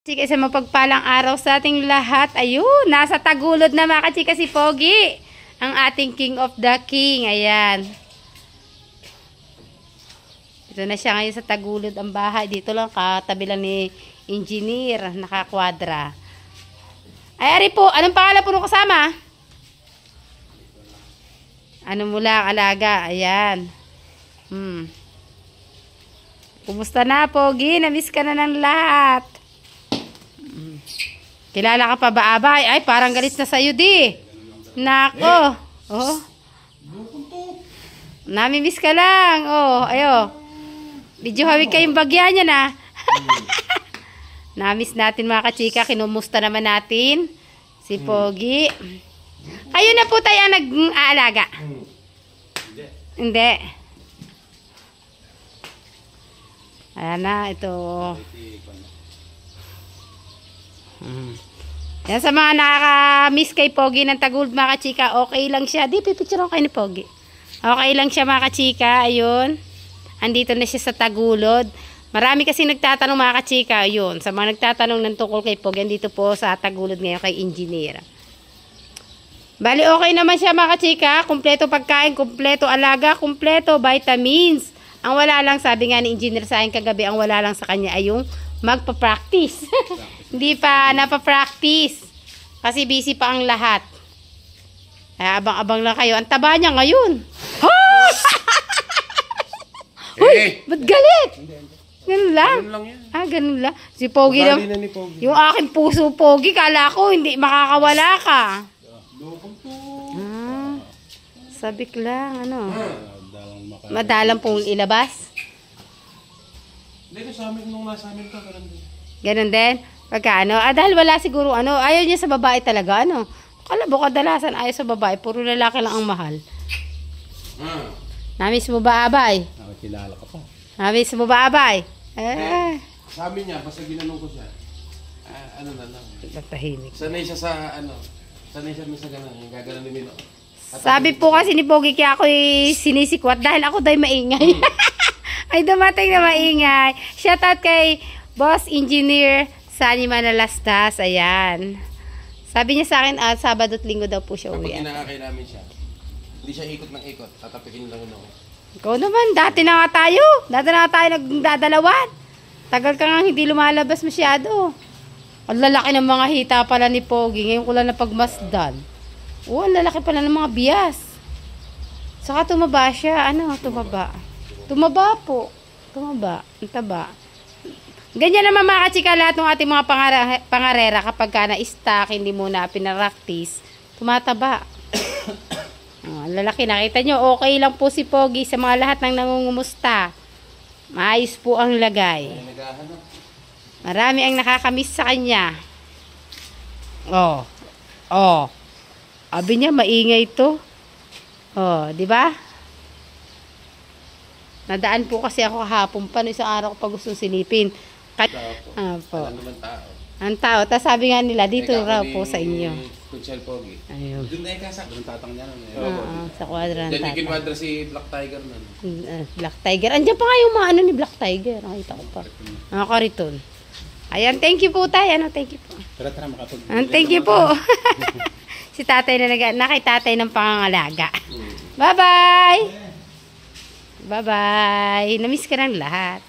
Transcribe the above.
Chika, sa mapagpalang araw sa ating lahat. Ayun, nasa tagulod na mga kachika si Pogi. Ang ating King of the King. Ayan. Ito na siya ngayon sa tagulod ang bahay. Dito lang, katabi lang ni Engineer. Nakakwadra. Ay, ari po. Anong pangalan po nung kasama? Ano mo lang, alaga. Ayan. Kumusta na, Pogi? Namiss ka na ng lahat. Kilala ka pa ba, Abay? Ay, parang galit na sa'yo, di. Nako. Oh. Namimiss ka lang. Oh, ayo. Medyo hawig kayong bagya niya na. Namiss natin mga kachika. Kinumusta naman natin si Pogi. Kayo na po tayo ang nag-aalaga. Hindi. Ayan na, ito. Yan sa mga nakaka-miss kay Pogi ng tagulod mga kachika, okay lang siya. Di, pipicture ako kayo ni Pogi. Okay lang siya mga kachika, ayun. Andito na siya sa tagulod. Marami kasi nagtatanong mga kachika, ayun. Sa mga nagtatanong ng tungkol kay Pogi, andito po sa tagulod ngayon kay Engineer. Bali, okay naman siya mga kachika. Kumpleto pagkain, kumpleto alaga, kumpleto vitamins. Ang wala lang, sabi nga ni Engineer sa akin kagabi, ang wala lang sa kanya ay yung magpa-practice. Hindi pa napapractice. Kasi busy pa ang lahat. Kaya abang-abang lang kayo. Ang taba niya ngayon. Ha! Uy! Ba't galit? Ganun lang. Ah, ganun lang. Si Pogi lang. Yung aking puso, Pogi, kala ko hindi makakawala ka. Ah, sabik lang. Ano? Madalang pong ilabas. Hindi, sa amin nung nasa amin ka, ganun din. Ganun din? Pagka ano? Ah, dahil wala siguro ano, ayaw niya sa babae talaga, ano? Kalabo kadalasan ayaw sa babae, puro lalaki lang ang mahal. Namiss mo ba, Abay? Nakakilala ka pa. Namiss mo ba, Abay? Sabi niya, basta ginanong ko siya, ano na lang. Tahimik. Sanay siya sa, sanay siya sa ganun, yung gaganon ni Mino. Sabi po kasi ni Pogi kaya ako'y sinisikwat dahil ako daw maingay. Ay, dumating na maingay. Shout out kay Boss Engineer Sunny Manalastas. Ayan. Sabi niya sa akin, Sabado at Linggo daw po siya uwi. Kapag inaakay namin siya, hindi siya ikot ng ikot. Tatapikin lang ako. Ikaw naman, dati na nga tayo. Dati na nga tayo nagdadalawan. Tagal ka nga hindi lumalabas masyado. Ang lalaki ng mga hita pala ni Pogi. Ngayon ko lang napagmasdan. Oo, ang lalaki pala ng mga bias. Saka tumaba siya. Ano, tumaba. Tumaba po. Tumaba. Ang taba. Ganyan naman mga kachika lahat ng ating mga pangarera kapag ka na-stack, hindi mo na pinaraktis, tumataba. Lalaki, nakita nyo, okay lang po si Pogi sa mga lahat ng nangungumusta. Maayos po ang lagay. Marami ang nakakamiss sa kanya. Oh. Oh. Abi niya, maingay to. Oh, di ba? Nadaan po kasi ako kahapon pa, no, isang araw ko pa gustong silipin. Po. Ang tao. Tapos sabi nga nila, dito raw po sa inyo. Kutsel Pogi. Ayun. Doon na ikasak. Doon tatang niya. Sa kwadra ng Diyan tatang. yung kinwadra si Black Tiger nun. Black Tiger. Andiyan pa nga yung mga ano ni Black Tiger. Nakita ko pa. Nakakariton. Ayan, thank you po tayo. Ano, thank you po. Tara, makapag... Thank you po. Si tatay na nakay tatay ng pangangalaga. Bye-bye! Bye-bye! Namiss ka ng lahat.